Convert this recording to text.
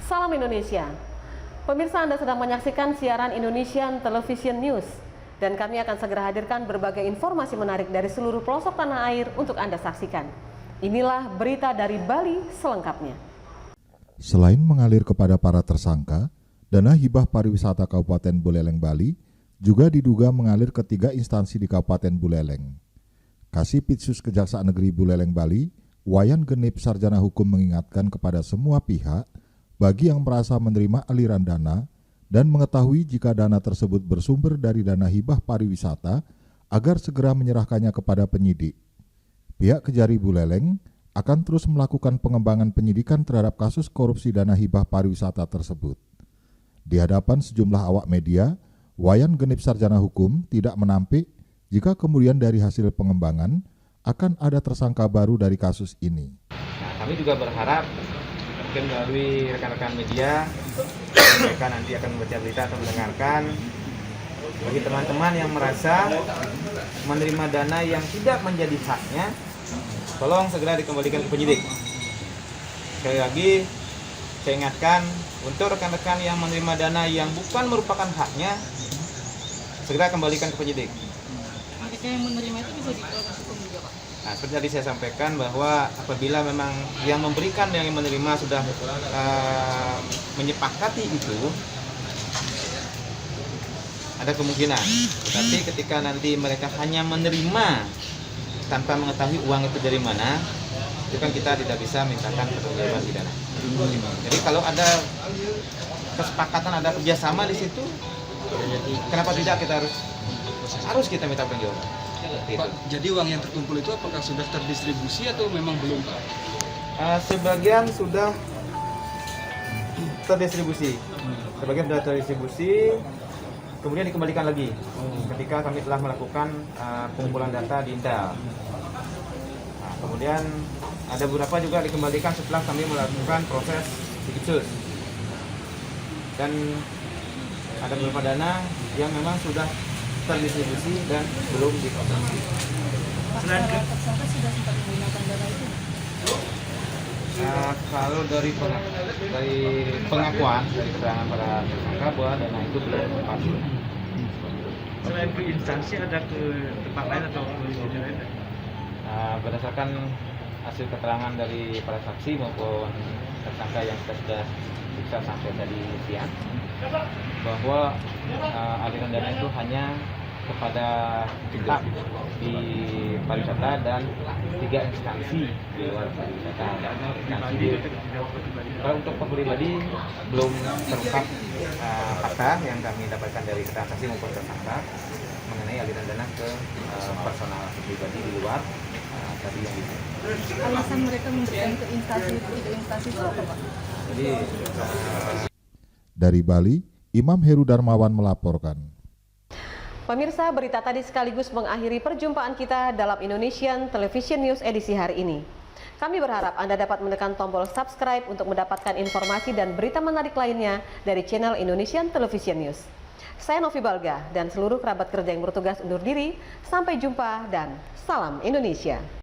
Salam Indonesia. Pemirsa, Anda sedang menyaksikan siaran Indonesian Television News dan kami akan segera hadirkan berbagai informasi menarik dari seluruh pelosok tanah air untuk Anda saksikan. Inilah berita dari Bali selengkapnya. Selain mengalir kepada para tersangka, dana hibah pariwisata Kabupaten Buleleng, Bali juga diduga mengalir ke 3 instansi di Kabupaten Buleleng. Kasipitsus Kejaksaan Negeri Buleleng, Bali, Wayan Genip Sarjana Hukum mengingatkan kepada semua pihak bagi yang merasa menerima aliran dana dan mengetahui jika dana tersebut bersumber dari dana hibah pariwisata agar segera menyerahkannya kepada penyidik. Pihak Kejari Buleleng akan terus melakukan pengembangan penyidikan terhadap kasus korupsi dana hibah pariwisata tersebut. Di hadapan sejumlah awak media, Wayan Genip Sarjana Hukum tidak menampik jika kemudian dari hasil pengembangan akan ada tersangka baru dari kasus ini. Nah, kami juga berharap mungkin melalui rekan-rekan media, mereka nanti akan membaca berita atau mendengarkan, bagi teman-teman yang merasa menerima dana yang tidak menjadi haknya, tolong segera dikembalikan ke penyidik. Sekali lagi, saya ingatkan untuk rekan-rekan yang menerima dana yang bukan merupakan haknya, segera kembalikan ke penyidik. Mereka yang menerima itu bisa diproses hukum juga, Pak? Nah, seperti tadi saya sampaikan bahwa apabila memang yang memberikan yang menerima sudah menyepakati itu, ada kemungkinan. Tetapi ketika nanti mereka hanya menerima tanpa mengetahui uang itu dari mana, itu kan kita tidak bisa mintakan pertanggungjawaban pidana. Jadi kalau ada kesepakatan, ada kerjasama di situ, kenapa tidak kita harus kita minta pertanggungjawaban? Pak, jadi uang yang terkumpul itu apakah sudah terdistribusi atau memang belum, Pak? Sebagian sudah terdistribusi, kemudian dikembalikan lagi ketika kami telah melakukan pengumpulan data di Intel. Nah, kemudian ada beberapa juga dikembalikan setelah kami melakukan proses Sikipsus. Dan ada beberapa dana yang memang sudah terdistribusi dan belum dikonsumsi. Selain tersangka sudah sempat menggunakan dana itu? Kalau dari pengakuan dari keterangan para tersangka bahwa dana itu belum pasti. Selain ke instansi, ada ke tempat lain atau ke institusi lain? Berdasarkan hasil keterangan dari para saksi maupun tersangka yang sudah diperiksa sampai tadi siang, bahwa aliran dana itu hanya kepada hak di pariwisata dan 3 instansi di luar pariwisata. Kalau untuk pribadi belum terungkap fakta yang kami dapatkan dari keterangan saksi maupun tersangka mengenai aliran dana ke personal pribadi di luar tadi yang itu. Alasan mereka memberikan ke instansi itu apa, Pak? Jadi Dari Bali, Imam Heru Darmawan melaporkan. Pemirsa, berita tadi sekaligus mengakhiri perjumpaan kita dalam Indonesian Television News edisi hari ini. Kami berharap Anda dapat menekan tombol subscribe untuk mendapatkan informasi dan berita menarik lainnya dari channel Indonesian Television News. Saya Novi Balga dan seluruh kerabat kerja yang bertugas undur diri. Sampai jumpa dan salam Indonesia.